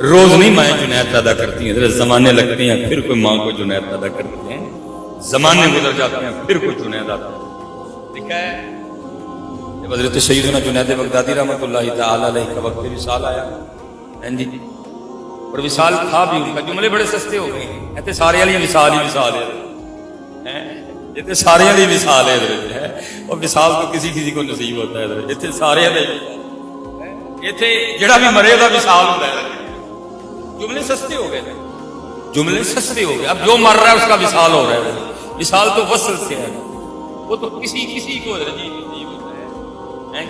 روز نہیں مائیں جنید پیدا کرتی ہیں، زمانے لگتے ہیں پھر کوئی ماں کو جنید پیدا کرتی ہیں، زمانے گزر جاتے ہیں پھر کوئی جنید آتا ہے. لکھا ہے جب حضرت سیدنا جنید بغدادی رحمۃ اللہ تعالی علیہ کا وقت وصال آیا جی، اور وصال تھا بھی ان کا، جملے بڑے سستے ہو گئے ہیں، کہتے سارے والی وصال ہی وصال ہے، یہ سارے والی وصال ہے اور وصال تو کسی کسی کو نصیب ہوتا ہے، یہ سارے یہ جڑا بھی مرے گا وصال ہوتا ہے. جملے سستے ہو گئے، جملے سستے ہو گئے، اب جو مر رہا ہے اس کا وصال ہو رہا ہے. وصال تو وصل سے ہے، وہ تو کسی کسی کو نصیب ہوتا ہے.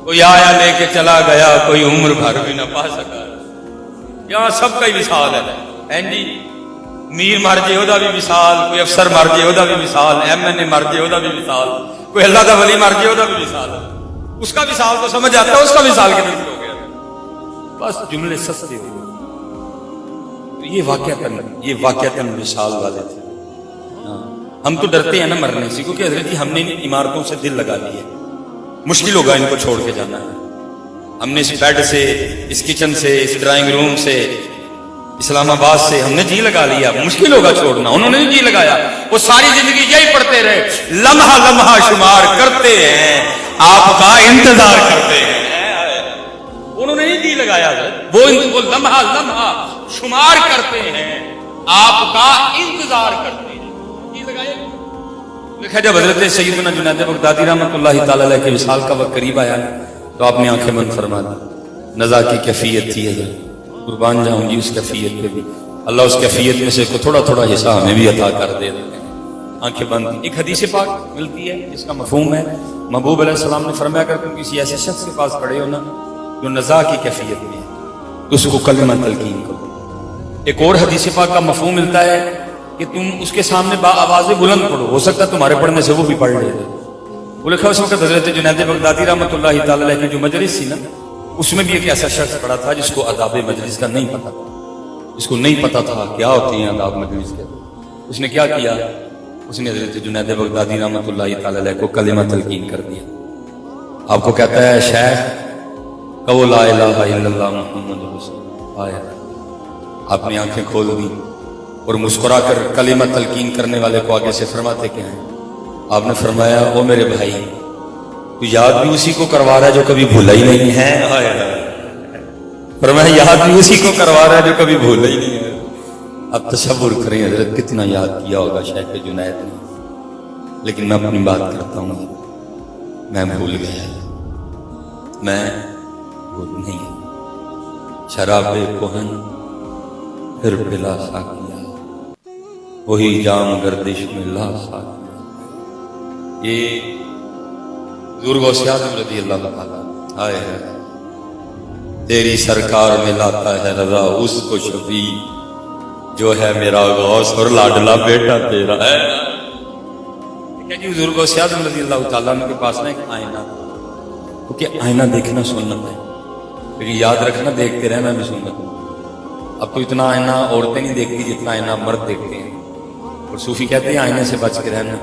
کوئی آیا لے کے چلا گیا، کوئی عمر بھر بھی نہ پا سکا، یہاں سب کا ہی وصال ہے جی. میر مر جائے وہ بھی وصال، کوئی افسر مر جائے وہ بھی وصال، MNA مر جائے وہ بھی وصال، کوئی اللہ کا ولی مر جائے وہ بھی وصال. اس کا وصال تو سمجھ آتا ہے، اس کا وصال کتنے ہو گیا، بس جملے سستے ہو گئے. یہ واقعتاً وصال والے تھے. ہم تو ڈرتے ہیں نا مرنے سے، کیونکہ حضرت جی ہم نے عمارتوں سے دل لگا لیا، مشکل ہوگا ان کو چھوڑ کے جانا ہے. ہم نے اس بیڈ سے، اس کچن سے، اس ڈرائنگ روم سے، اسلام آباد سے ہم نے جی لگا لیا، مشکل ہوگا چھوڑنا. انہوں نے جی لگایا، وہ ساری زندگی یہی پڑھتے رہے، لمحہ لمحہ شمار کرتے ہیں آپ کا انتظار کرتے ہیں. انہوں نے جی لگایا، وہ لمحہ لمحہ شمار کرتے ہیں آپ کا انتظار کرتے ہیں. جی لگایا. دیکھا جب حضرت سیدنا جنید بغدادی رحمۃ اللہ تعالی علیہ کے وصال کا وقت قریب آیا تو آپ نے آنکھیں بند فرما دی. نزا کی کیفیت تھی حضرت، قربان جاؤں گی اس کیفیت پہ بھی. اللہ اس کیفیت میں سے تھوڑا تھوڑا حصہ ہمیں بھی عطا کر دے. آنکھیں بند. ایک حدیث پاک ملتی ہے جس کا مفہوم ہے، محبوب علیہ السلام نے فرمایا کہ تم کسی ایسے شخص کے پاس کھڑے ہو نا جو نزا کی کیفیت میں ہے، اس کو کلمہ تلقین کرو. ایک اور حدیث پاک کا مفہوم ملتا ہے کہ تم اس کے سامنے با آواز بلند پڑھو، ہو سکتا ہے تمہارے پڑھنے سے وہ بھی پڑھ لے. وہ لکھا اس وقت حضرت جنید بغدادی رحمۃ اللہ تعالی علیہ کی جو مجلس تھی نا، اس میں بھی ایک ایسا شخص پڑا تھا جس کو آداب مجلس کا نہیں پتا تھا، جس کو نہیں پتا تھا کیا ہوتی ہیں آداب مجلس کے. اس نے کیا کیا؟ اس نے حضرت جنید بغدادی رحمۃ اللہ تعالی علیہ کو کلمہ تلقین کر دیا. آپ کو کہتا ہے شیخ کہو لا الہ الا اللہ محمد رسول اللہ. آپ نے آنکھیں کھول دی اور مسکرا کر کلمہ تلقین کرنے والے کو آگے سے فرماتے کیا ہیں؟ آپ نے فرمایا او میرے بھائی، تو یاد بھی اسی کو کروا رہا ہے جو کبھی بھولا ہی نہیں ہے. فرمایا یاد بھی اسی کو کروا رہا ہے جو کبھی بھولا ہی نہیں ہے. اب تصور کریں حضرت کتنا یاد کیا ہوگا شیخ جنید نے. لیکن میں اپنی بات کرتا ہوں، میں بھول گیا، میں بھول نہیں. شراب کہن پھر پلا ساقیا، وہی جام گردش میں لا ساقیا. یہ حضور غوث اعظم رضی اللہ تعالیٰ آئے ہے، تیری سرکار میں لاتا ہے رضا اس کو شفیع جو ہے میرا غوث اور لاڈلا بیٹا تیرا ہے. کہ حضور غوث اعظم رضی اللہ تعالیٰ کے پاس نا ایک آئینہ، کیونکہ آئینہ دیکھنا سنت ہے، لیکن یاد رکھنا دیکھتے رہنا بھی سنت ہے. اب تو اتنا آئینہ عورتیں نہیں دیکھتی جتنا آئینہ مرد دیکھتے ہیں، اور صوفی کہتے ہیں آئینے سے بچ کے رہنا،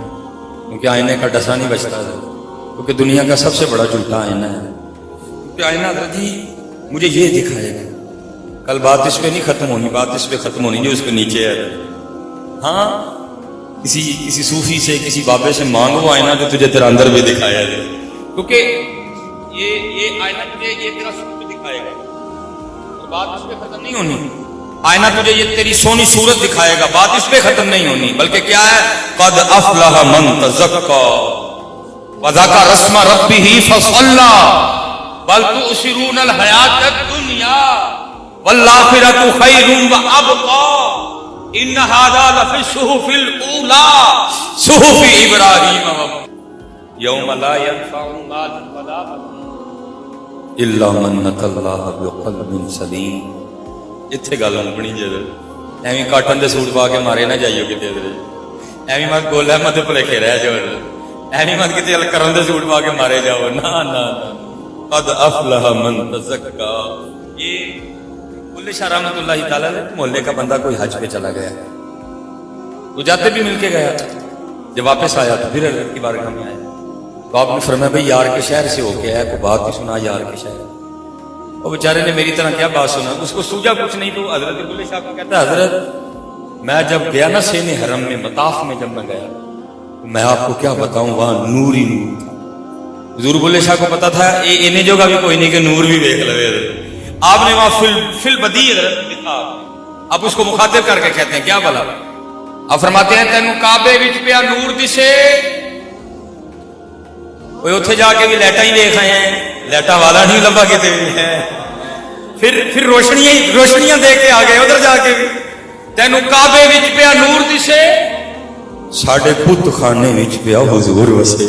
کیونکہ آئینے کا ڈسا نہیں بچتا ہے، کیونکہ دنیا کا سب سے بڑا جھوٹا آئینہ ہے. کیونکہ آئینہ جی مجھے یہ دکھائے گا، کل بات اس پہ نہیں ختم ہونی، بات اس پہ ختم ہونی جو اس کے نیچے ہے. ہاں کسی صوفی سے، کسی بابے سے مانگ وہ آئینہ جو تجھے تیرا اندر بھی دکھایا ہے، کیونکہ یہ آئینہ تجھے یہ تیرا صورت دکھائے گا، بات اس پہ ختم نہیں ہونی. آئینہ تجھے یہ تیری سونی صورت دکھائے گا، بات اس پہ ختم نہیں ہونی. بلکہ کیا ہے؟ قد افلح من تزکا وذکر اسم ربہ فصلی بل تؤثرون الحیاۃ الدنیا والآخرۃ خیر وابقی ان ھذا لفی الصحف الاولی صحف ابراہیم یوم لا ينفع مال ولا بنون الا من اتى الله بقلب سلیم. اتنے گل بنی جی ایویں کاٹن دے سوٹ پا کے مارے نہ جائیو کتے، ایویں مت گول احمد بھلیکے رہ جاؤ، ایویں مت کتے الکرم دے سوٹ پا کے مارے جاؤ. نہ قد افلح من تزکا. یہ بلے شاہ رحمۃ اللہ تعالی علیہ محلے کا بندہ کوئی حج پہ چلا گیا، وہ جاتے بھی مل کے گیا، جب واپس آیا تو پھر حضرت کی بارگاہ میں آیا تو آپ نے فرمایا بھائی یار کے شہر سے ہو کے آیا، کوئی بات ہی سنا یار کے شہر. وہ بیچارے نے میری طرح کیا بات سنا, اس کو سوجا کچھ نہیں. تو حضرت بلے شاہ کو کہتا ہے حضرت میں جب گیا نا سین حرم میں مطاف میں جب میں گیا تو میں آپ کو کیا بتاؤں وہاں نور ہی نور تھا. حضور بلے شاہ کو پتا تھا انہیں جو بھی کوئی نہیں کہ نور بھی دیکھ لوے. آپ نے وہاں فل بدی حضرت لکھا, آپ اس کو مخاطب کر کے کہتے ہیں کیا بلا. آپ فرماتے ہیں تینوں کعبے وچ پیا نور دسے, وہ اتنے جا کے بھی لائٹاں ہی دیکھ آئے ہیں, لائٹاں والا نہیں لبا کتے بھی ہے. پھر روشنیاں دیکھ کے آ گئے ادھر جا کے بھی. تینوں کعبے وچ پیا نور دسے, ساڈے بت خانے وچ پیا حضور وسے.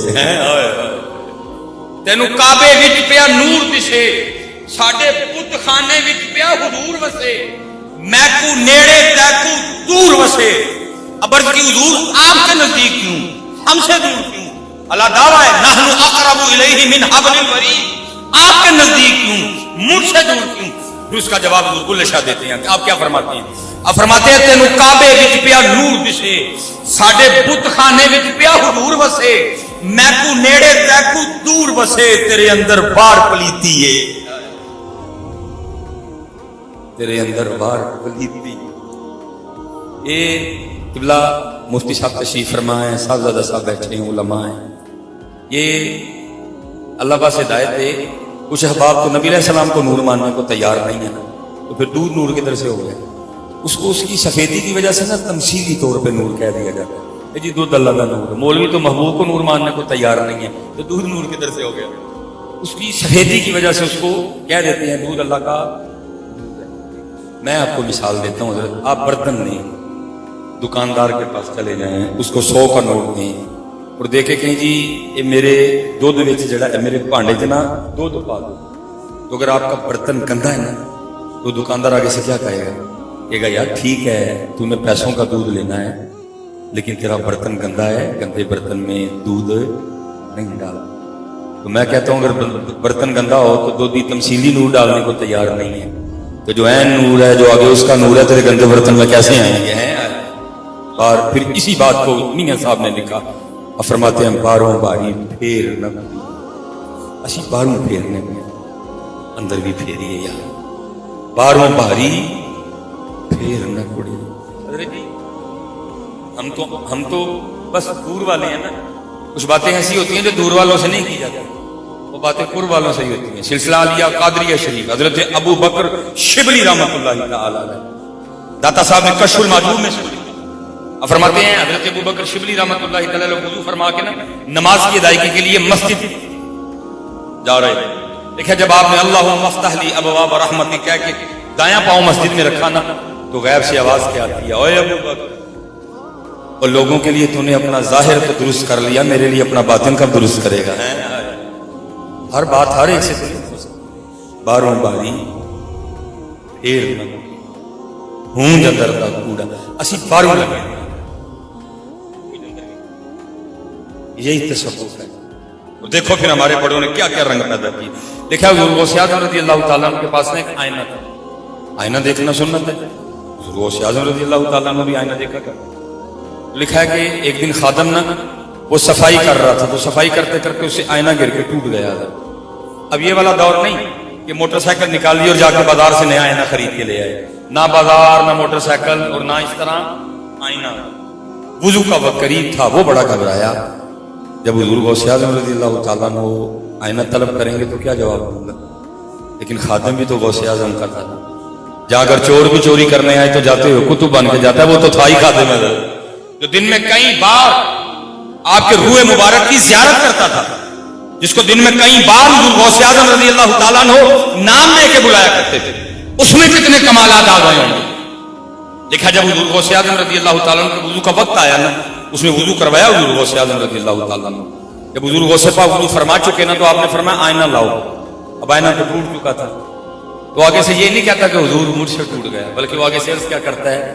تینوں کعبے وچ پیا نور دسے, ساڈے بت خانے وچ پیا حضور وسے. میں کو نیڑے تے کو دور وسے. ابرز کی حضور آپ کے نزدیک کیوں, ہم سے دور کیوں؟ اللہ دعویٰ ہے نحن اقرب الیہ من حبل الورید, آپ کے نزدیک کیوں, مجھ سے دور کیوں؟ پھر اس کا جواب حضور بلے شاہ دیتے ہیں. آپ کیا فرماتے ہیں؟ آپ فرماتے ہیں تینوں کعبے وچ پیا نور دسے, ساڈے بت خانے وچ پیا حضور وسے. میں کو نیڑے تے کو دور وسے, تیرے اندر بار پلیتی ہے, تیرے اندر بار پلیتی. یہ قبلہ مفتی صاحب تشریف فرمائے ہیں, صاحبزادہ صاحب بیٹھے ہیں, علماء ہیں. یہ اللہ پاک سے ہدایت دے. کچھ احباب تو نبی علیہ السلام کو نور ماننے کو تیار نہیں ہے نا, تو پھر دور نور کدھر سے ہو گیا؟ اس کو اس کی سفیدی کی وجہ سے نا تمثیلی طور پہ نور کہہ دیا جاتا ہے. جی دودھ اللہ کا نور. مولوی تو محبوب کو نور ماننے کو تیار نہیں ہے, تو دودھ نور کدھر سے ہو گیا؟ اس کی سفیدی کی وجہ سے اس کو کہہ دیتے ہیں دودھ اللہ کا. میں آپ کو مثال دیتا ہوں حضرت, آپ برتن نہیں دکاندار کے پاس چلے جائیں, اس کو 100 کا نوٹ دیں اور دیکھیں کہ جی یہ میرے دودھ وچ جڑا ہے میرے بھانڈے چ نا دودھ پا دو. تو اگر آپ کا برتن گندا ہے نا تو دکاندار آگے سے کیا کہے گا؟ کہے گا یار ٹھیک ہے تو نے پیسوں کا دودھ لینا ہے لیکن تیرا برتن گندا ہے, گندے برتن میں دودھ نہیں ڈال. تو میں کہتا ہوں اگر برتن گندا ہو تو دودھی تمثیلی نور ڈالنے کو تیار نہیں ہے, تو جو عین نور ہے جو آگے اس کا نور ہے تیرے گندے برتن میں کیسے آئیں گے؟ اور پھر اسی بات کو میاں صاحب نے لکھا, اور فرماتے ہیں باروں باری پھیر نہ اسی باروں پھیرنے میں اندر بھی پھیریے یار, باروں باری پھیر نہ کڑی. ہم تو بس دور والے ہیں نا, کچھ باتیں ایسی ہوتی ہیں جو دور والوں سے نہیں کی جاتی, وہ باتیں قرب والوں سے ہی ہوتی ہیں. سلسلہ عالیہ قادریہ شریف حضرت ابو بکر شبلی رحمۃ اللہ تعالی علیہ داتا صاحب نے کشف المعجوب میں سے فرماتے ہیں حضرت ابو بکر شبلی رحمۃ اللہ تعالی علیہ وضو فرما کے نا نماز کی ادائیگی کے لیے مسجد جا رہے ہیں. دیکھا جب آپ نے اللہم افتح لی ابواب رحمتک کہہ کے دایاں پاؤں مسجد میں رکھا نا تو غیب سے آواز کیا آتی ہے, اوے ابو بکر, اور لوگوں کے لیے تو نے اپنا ظاہر تو درست کر لیا, میرے لیے اپنا باطن کب درست کرے گا؟ ہر بات ہر ایک سے باروں باری پھیر نہ ہوں جندر کا کوڑا اسی باروں لگے. یہی تصوف ہے. دیکھو پھر ہمارے بڑوں نے کیا کیا رنگ پیدا کی. دیکھا حضور غوث اعظم رضی اللہ تعالیٰ عنہ کے پاس ایک آئینہ تھا, آئینہ دیکھنا سنت ہے. حضور غوث اعظم رضی اللہ تعالیٰ عنہ بھی آئینہ دیکھا کر. لکھا ہے کہ ایک دن خادم نا وہ صفائی کر رہا تھا, تو صفائی کرتے کرتے اسے آئینہ گر کے ٹوٹ گیا تھا. اب یہ والا دور نہیں کہ موٹر سائیکل نکال لی اور جا کے بازار سے نیا آئینہ خرید کے لے آئے, نہ بازار نہ موٹر سائیکل اور نہ اس طرح آئینہ. وضو کا وقت قریب تھا, وہ بڑا گھبرایا. جب حضور غوث اعظم رضی اللہ تعالیٰ عنہ آئینہ طلب کریں گے تو کیا جواب دوں گا؟ لیکن خادم بھی تو غوث اعظم کا تھا. جا کر چور بھی چوری کرنے آئے تو جاتے ہوئے کتب بن کے جاتا ہے, وہ تو تھا ہی خادم ہے جو دن میں کئی بار آپ کے روح مبارک کی زیارت کرتا تھا, جس کو دن میں کئی بار حضور غوث اعظم رضی اللہ تعالیٰ عنہ نام لے کے بلایا کرتے تھے. اس میں کتنے کمالات آ گئے ہوں گے. دیکھا جب حضور غوث اعظم رضی اللہ تعالیٰ عنہ کے وضو کا وقت آیا نا, اس نے وضو کروایا حضور غوث اعظم رضی اللہ تعالیٰ عنہ. جب حضور غوث پاک وضو فرما چکے نا تو آپ نے فرمایا آئینہ لاؤ. اب آئینہ تو ٹوٹ چکا تھا, تو آگے سے یہ نہیں کہتا کہ حضور مجھ سے ٹوٹ گیا, بلکہ وہ آگے سے عرض کیا کرتا ہے,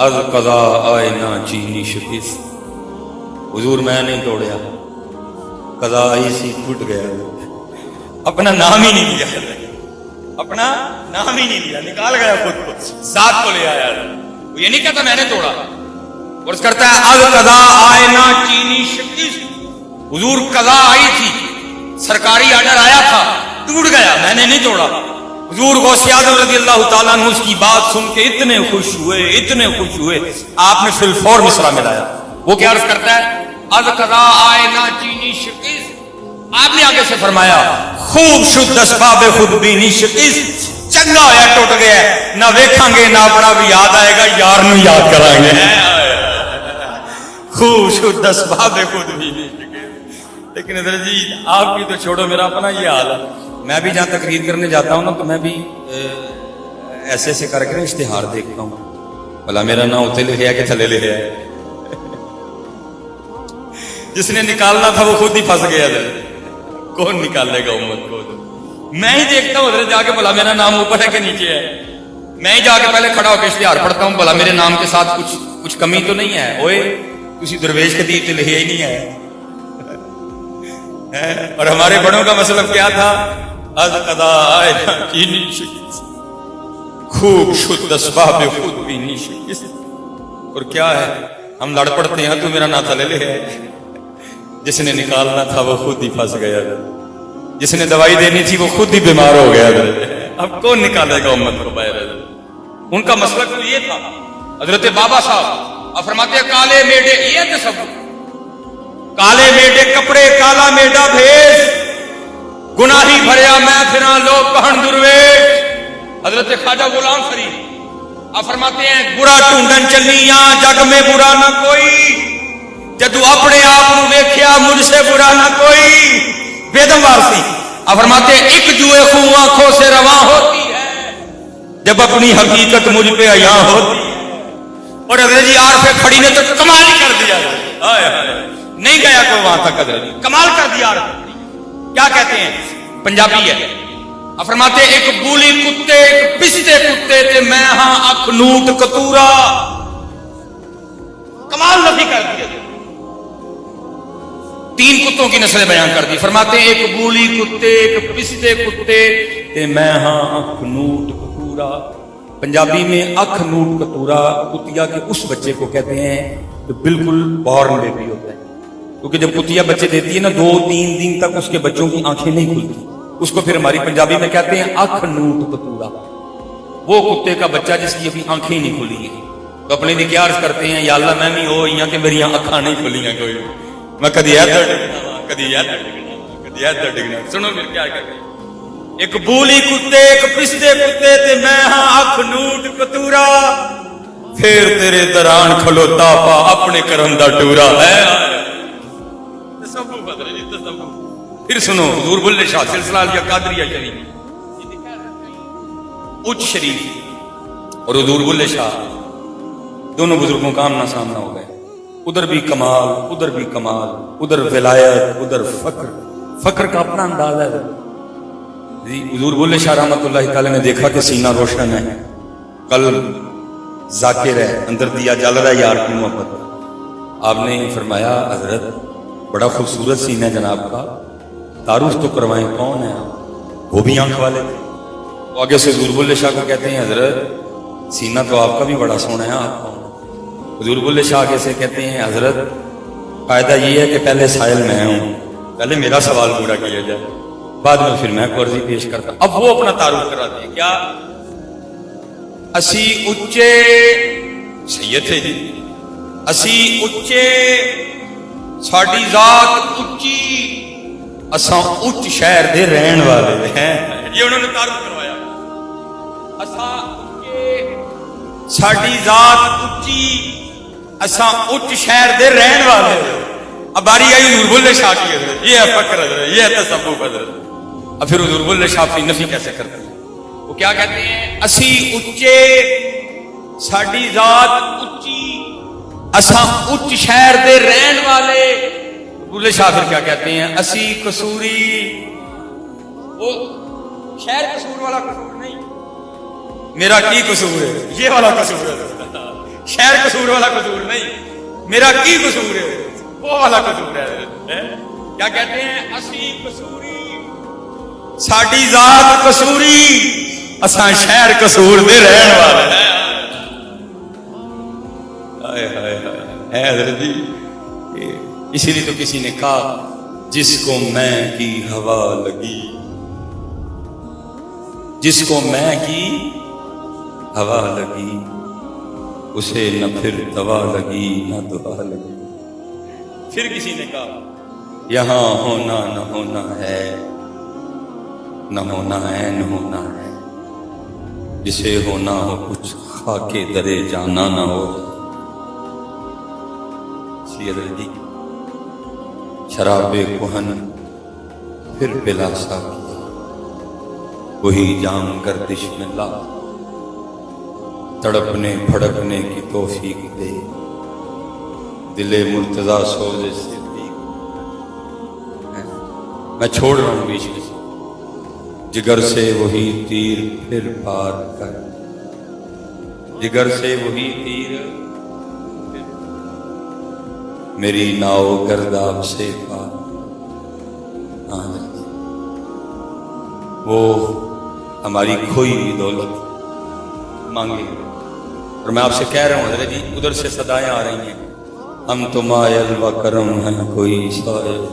از قضا آئینہ چینی شکست. حضور میں نہیں توڑیا, قضا آئی سی ٹوٹ گیا. اپنا نام ہی نہیں لیا, اپنا نام ہی نہیں لیا, نکال گیا خود کو, ذات کو لے آیا. وہ یہ نہیں کہتا میں نے توڑا, ورز کرتا ہے از قضا آئینہ چینی شکست. حضور قضا آئی تھی, سرکاری آرڈر آیا تھا, ٹوٹ گیا, میں نے نہیں توڑا. حضور غوث اعظم رضی اللہ تعالیٰ عنہ اس کی بات سن کے اتنے خوش ہوئے آپ نے فی الفور مصرع ملایا. وہ کیا عرض کرتا ہے؟ از قضا آئے نہ چینی شکست. آپ نے آگے سے فرمایا خوب شد اسباب خود بینی شکست. چنگا ہوا ٹوٹ گیا نہ ویکھاں گے نہ اپنا بھی یاد آئے گا یار نو یاد کرائیں گے. خوب شد اسباب خود بینی شکست. لیکن حضرت جی آپ کی تو چھوڑو میرا اپنا یہ حال ہے. میں بھی جہاں تقریر کرنے جاتا ہوں نا تو میں بھی ایسے ایسے کر کے اشتہار دیکھتا ہوں. بھلا میرا نام اتنے لکھا ہے کہ تھلے لکھا ہے. جس نے نکالنا تھا وہ خود ہی پھنس گیا. کون نکالے گا امت کو؟ میں ہی دیکھتا ہوں ادھر جا کے بھلا میرا نام اوپر ہے کہ نیچے ہے. میں ہی جا کے پہلے کھڑا ہو کے اشتہار پڑھتا ہوں بھلا میرے نام کے ساتھ کچھ کمی تو نہیں ہے. اوئے کسی درویش کے دیتے لکھا ہی نہیں ہے. اور ہمارے بڑوں کا مطلب کیا تھا؟ از قضا آئے چینی شکست خوب شد اسباب خود بینی شکست. اور کیا ہے ہم لڑ پڑتے ہیں تو میرا ناتا لے لے. جس نے نکالنا تھا وہ خود ہی پھنس گیا. جس نے دوائی دینی تھی وہ خود ہی بیمار ہو گیا. اب کون نکالے گا امت کو باہر؟ ان کا مسلک تو یہ تھا. حضرت بابا صاحب اب فرماتے ہیں کالے میڈے یہ تصور کالے میڈے کپڑے کالا میڈا بھیس گناہی بھریا میں پھراں لوگ کہن درویش. حضرت خواجہ غلام فرید آپ فرماتے ہیں برا ٹونڈن چلیاں جگ میں برا نہ کوئی جدو اپنے آپ کو ویکھیا مجھ سے برا نہ کوئی. بیدم وارسی آپ فرماتے ہیں ایک جوئے خوں آنکھوں سے رواں ہوتی ہے جب اپنی حقیقت مجھ پہ عیاں ہوتی ہے. اور حضرت جی آر پہ کھڑی نے تو کمال ہی کر دیا. نہیں گیا کوئی وہاں تک حضرت جی کمال کر دیا. کیا کہتے ہیں؟ پنجابی ہے. فرماتے ایک بولی کتے ایک پستے کتے تے میں ہاں اکھ نوٹ کتورا. کمال نفی کر دیا. تین کتوں کی نسلیں بیان کر دی. فرماتے ہیں ایک بولی کتے ایک پستے کتے تے میں ہاں اکھ نوٹ کتورا. پنجابی میں اکھ نوٹ کتورا کتیا کے اس بچے کو کہتے ہیں جو بالکل بورن بیبی ہوتا ہے. کیونکہ جب کتیا بچے دیتی ہے نا 2-3 دن تک اس کے بچوں کی آنکھیں نہیں کھلتی. اس کو پھر ہماری پنجابی میں کہتے ہیں اکھ نوٹ کتورا. وہ کتے کا بچہ جس کی ابھی آنکھیں نہیں کھلی ہیں تو اپنے لیے کیا عرض کرتے ہیں یا اللہ میں بھی ہو یہاں کہ میری آنکھاں نہیں کھلی ہیں کوئی میں کدی ادھر ڈگنا کدی ادھر ڈگنا. سنو پھر کیا کہتے ہیں ایک بولی کتے ایک پستے کتے تے میں ہاں اکھ نوٹ کتورا پھر تیرے دران کھلوتا پا اپنے کرم دا ٹورا ہے. پھر سنو حضور بلے شاہ سلسلہ یا قادریہ شریف اچ شریف اور حضور بلے شاہ دونوں بزرگوں کا آمنا سامنا ہو گئے. ادھر بھی کمال ادھر بھی کمال ادھر ولایت ادھر فقر کا اپنا انداز ہے. حضور بلے شاہ رحمۃ اللہ تعالی نے دیکھا کہ سینہ روشن ہے قلب ذاکر ہے اندر دیا جل رہا ہے یار کی محبت. آپ نے فرمایا حضرت بڑا خوبصورت سینہ جناب کا تعارف تو کروائیں کون ہے؟ وہ بھی آنکھ والے تھے. تو آگے سے حضور بلے شاہ کو کہتے ہیں حضرت سینہ تو آپ کا بھی بڑا سونا ہے آپ کون؟ حضور بلے شاہ آگے سے کہتے ہیں حضرت قاعدہ یہ ہے کہ پہلے سائل میں ہوں پہلے میرا سوال پورا کیا جائے بعد میں پھر میں عرضی پیش کرتا. اب وہ اپنا تعارف کراتے ہیں کیا اسی اچے سید تھے جی اسی اچے ساڈی ذات اچی اساں اچ شہر دے رہن والے ہیں. یہ انہوں نے تعارف کروایا. اساں اچے ساڈی ذات اچی اساں اچ شہر دے رہن والے. اب باری آئی حضور بلے شاہ کی حضرت یہ ہے فقر حضرت یہ ہے تصوف حضرت. اب پھر حضور بلے شاہ کی نفی کیسے کرتے ہیں؟ وہ کیا کہتے ہیں اسی اچے ساڈی ذات اچی اساں اچ شہر دے رہن والے. بلے شاہ پھر کیا کہتے ہیں اسی قصوری. وہ شہر قصور والا قصور نہیں میرا کی قصور ہے یہ والا قصور ہے. شہر قصور والا قصور نہیں میرا کی قصور ہے وہ والا قصور ہے. کیا کہتے ہیں اسی قصوری ساڈی ذات قصوری اساں شہر قصور دے رہن والے ہیں. ہائے ہائے ہائے حضرت جی. اسی لیے تو کسی نے کہا جس کو میں کی ہوا لگی جس کو میں کی ہوا لگی اسے نہ پھر دوا لگی نہ دعا لگی. پھر کسی نے کہا یہاں ہونا نہ ہونا ہے، نہ ہونا ہے نہ ہونا ہے، جسے ہونا ہو کچھ خاکے درے جانا نہ ہو. جی شراب کہن پھر پلا سا کیا، وہی جام گردش میں لا، تڑپنے پھڑکنے کی توفیق دے، دل مرتضیٰ سوز صدیق. میں چھوڑ رہا ہوں بیچ میں، جگر سے وہی تیر پھر پار کر، جگر سے وہی تیر میری ناؤ گرداب سے پار. وہ ہماری کھوئی ہوئی دولت مانگے. اور میں آپ سے کہہ رہا ہوں حضرت جی ادھر سے صدائیں آ رہی ہیں، ہم تو مائل و کرم ہیں کوئی سائل،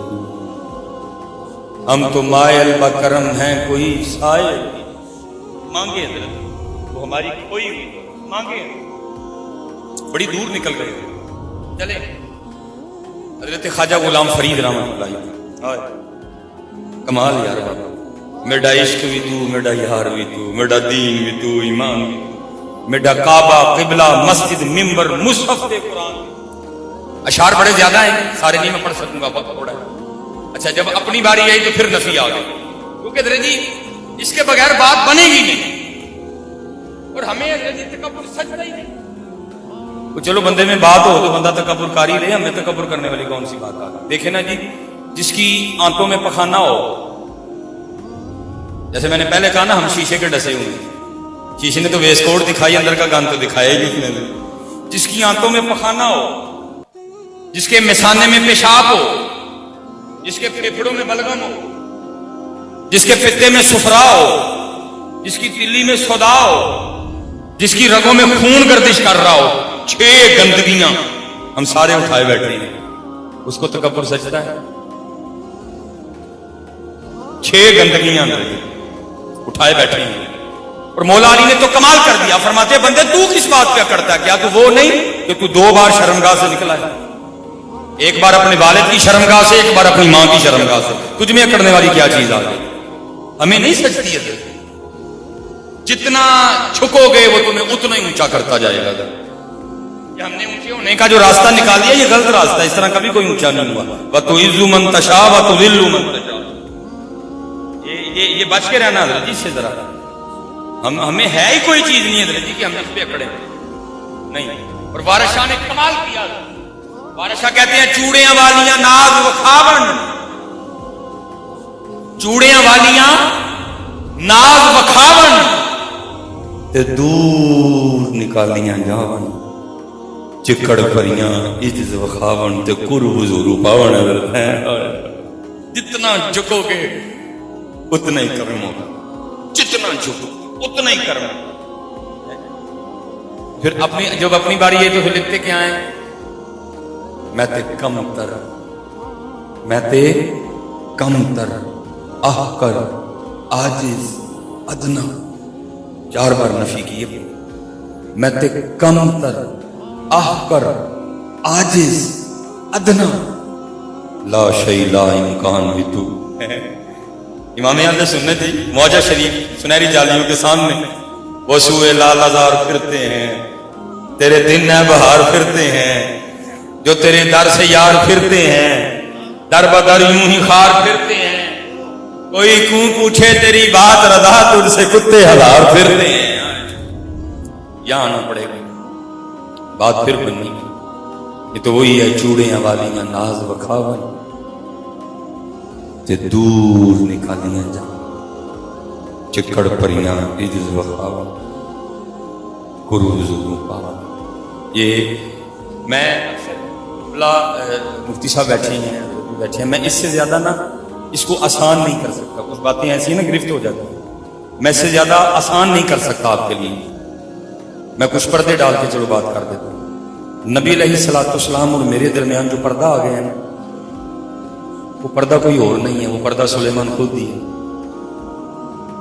ہم تو مائل و کرم ہیں کوئی سائل. مانگے حضرت، وہ ہماری کھوئی ہوئی مانگے. بڑی دور نکل گئے. چلے حضرت خواجہ غلام فرید رحمۃ اللہ علیہ، کمال یار بابا، میرا عشق بھی تو، میرا یار بھی تو، میرا دین بھی تو، ایمان بھی تو، میرا کعبہ قبلہ مسجد ممبر مصحف قرآن. اشعار بڑے زیادہ ہیں، سارے نہیں میں پڑھ سکوں گا، وقت تھوڑا ہے. اچھا جب اپنی باری آئی تو پھر نفی آ گئی، کیونکہ حضرت جی اس کے بغیر بات بنے گی نہیں. اور ہمیں حضرت جی تکبر سجدہ ہی نہیں. چلو بندے میں بات ہو تو بندہ تکبر کاری لے، ہمیں تکبر کرنے والی کون سی بات آ گئی. دیکھیں نا جی، جس کی آنتوں میں پخانہ ہو، جیسے میں نے پہلے کہا نا ہم شیشے کے ڈسے ہوئے، شیشے نے تو ویسٹ کوٹ دکھائی، اندر کا گان تو دکھایا ہی نہیں. جس کی آنتوں میں پخانہ ہو، جس کے مثانے میں پیشاب ہو، جس کے پھیپھڑوں میں بلغم ہو، جس کے پتے میں سفرا ہو، جس کی تلی میں سودا ہو، جس کی رگوں میں خون گردش کر رہا ہو، 6 گندگیاں ہم سارے اٹھائے بیٹھے ہیں، اس کو تکبر سجدہ ہے. 6 گندگیاں اٹھائے بیٹھے ہیں. اور مولا علی نے تو کمال کر دیا، فرماتے بندے تو کس بات پہ کرتا ہے؟ کیا تو وہ نہیں کہ تو 2 بار شرمگاہ سے نکلا ہے؟ ایک بار اپنے والد کی شرمگاہ سے، ایک بار اپنی ماں کی شرمگاہ سے. تجھ میں اکڑنے والی کیا چیز آ گئی؟ ہمیں نہیں سجتی ہے. جتنا جھکو گے وہ تمہیں اتنا ہی اونچا کرتا جائے گا. کہ ہم نے اونچے ہونے کا جو راستہ نکال دیا یہ غلط راستہ ہے، اس طرح کبھی کوئی اونچا نہیں ہوا. وَتُعِزُّ مَن تَشَاءُ وَتُذِلُّ مَن تَشَاءُ. یہ بچ کے رہنا حضرت جی سے ذرا. ہمیں ہے ہی کوئی چیز نہیں حضرت جی کہ ہم اس پہ اکڑے نہیں. اور وارث شاہ نے کمال کیا. وارث شاہ کہتے ہیں چوڑیاں والیاں ناز وکھاون، چوڑیاں والیاں ناز وکھاون تے دور نکالیاں جاون، چکڑ پریاں عجز وکھاون تے قرب حضور پاون. جتنا جھکو گے اتنا ہی کرم ہوگا، جتنا جھکو اتنا ہی کرم. پھر جب اپنی باری ہے تو پھر لکھتے کیا ہیں؟ میں تے کم تر، میں تے کم تر، احقر، عاجز، ادنا. 4 بار نفی کی ہے. میں تے کم تر، احقر، عاجز، ادنا، لا شیء لا امکان بھی تو. امام اہل سنت ہی معجہ شریف سنہری جالیوں کے سامنے وہ سوئے لال ہزار پھرتے ہیں، تیرے دن ہے بہار پھرتے ہیں، جو تیرے در سے یار پھرتے ہیں، در بدر یوں ہی خار پھرتے ہیں، کوئی کیوں پوچھے تیری بات رضا تجھ سے کتے ہزار پھرتے ہیں. یہاں آنا پڑے گا، بات پھر بننی. یہ تو وہی ہے چوڑیاں والیاں ناز وکھاون تے دور نکالیاں جا، چکڑ پریاں عجز وکھاون قرب حضور پاون. یہ میں مفتی صاحب بیٹھے ہیں، میں اس سے زیادہ نا اس کو آسان نہیں کر سکتا. کچھ باتیں ایسی ہیں نا گرفت ہو جاتی ہیں، میں اس سے زیادہ آسان نہیں کر سکتا آپ کے لیے. میں کچھ پردے ڈال کے چلو بات کر دیتا ہوں. نبی علیہ الصلوۃ والسلام اور میرے درمیان جو پردہ آ گیا ہے نا، وہ پردہ کوئی اور نہیں ہے، وہ پردہ سلیمان خود ہی ہے.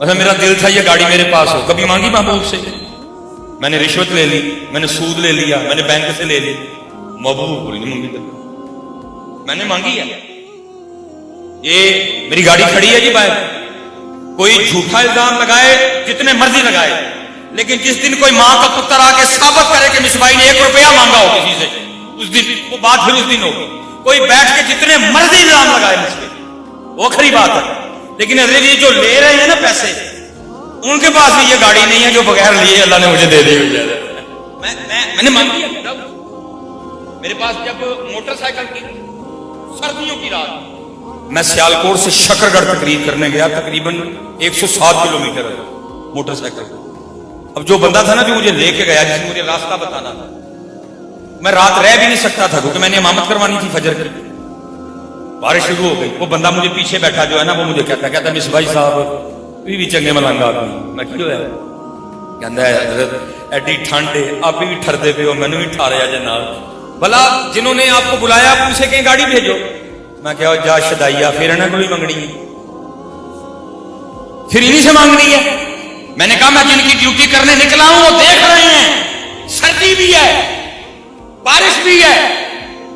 اچھا میرا دل تھا یہ گاڑی میرے پاس ہو. کبھی مانگی محبوب سے؟ میں نے رشوت لے لی, میں نے سود لے لیا, میں نے بینک سے لے لی, محبوب کو نہیں مانگی. میں نے مانگی ہے. یہ میری گاڑی کھڑی ہے جی باہر, کوئی جھوٹا الزام لگائے جتنے مرضی لگائے, لیکن جس دن کوئی ماں کا پتر آ کے ثابت کرے کہ مصباح نے 1 روپیہ مانگا ہو کسی سے, اس دن وہ بات پھر اس دن ہوگی. کوئی بیٹھ کے جتنے مرضی الزام لگائے مجھ پہ, وہ کھری بات ہے. لیکن حضرت یہ جو لے رہے ہیں نا پیسے, ان کے پاس بھی یہ گاڑی نہیں ہے جو بغیر لیے اللہ نے مجھے دے دی ہوئی ہے. میں نے مانگی ہے. میرے پاس جب موٹر سائیکل کی سردیوں کی رات, میں سیالکوٹ سے شکرگڑھ تقریر کرنے گیا, تقریباً 107 کلومیٹر موٹر سائیکل. اب جو بندہ تھا نا جو مجھے لے کے گیا, جس نے مجھے راستہ بتانا تھا, میں رات رہ بھی نہیں سکتا تھا کیونکہ میں نے امامت کروانی تھی فجر کی. بارش شروع ہو گئی. وہ بندہ مجھے پیچھے بیٹھا جو ہے نا, وہ مجھے کہتا مصباح صاحب بھی چنگے ملنگ آدمی. میں کیوں ہے؟ کہتا ہے حضرت ایڈی ٹھنڈ ہے, آپ بھی ٹھردے پہ ہو, میں نے بھی ٹھاریا جناب. بھلا جنہوں نے آپ کو بلایا آپ اسے کہیں گاڑی بھیجو. میں کہا جا شدائیا, پھر انہیں کوئی منگنی ہے, پھر انہیں سے مانگنی ہے. میں نے کہا میں جن کی ڈیوٹی کرنے نکلا ہوں وہ دیکھ رہے ہیں, سردی بھی ہے, بارش بھی ہے,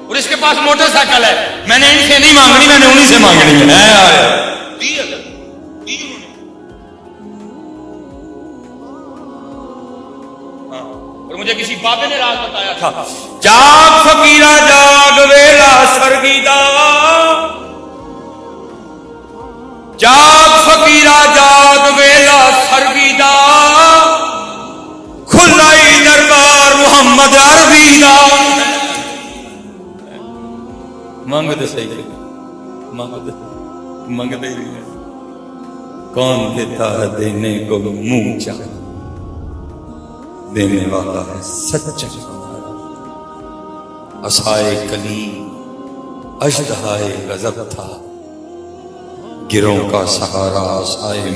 اور اس کے پاس موٹر سائیکل ہے. میں نے ان سے نہیں مانگنی, میں نے انہیں سے مانگنی ہے. اور مجھے کسی بابے نے راز بتایا تھا, جاگ فقیرا جاگ ویلا سرگیدا, جاگ فقیرا جاگ ویلا سرگیدا, کھلائی دربار محمد عربی دا. مانگ دے صحیح, مانگ دے کون دیتا ہے دینے کو منہ چاہے, دینے والا ہے سچا. عصائے کلیم اژدہائے غضب تھا, گروں کا سہارا عصائے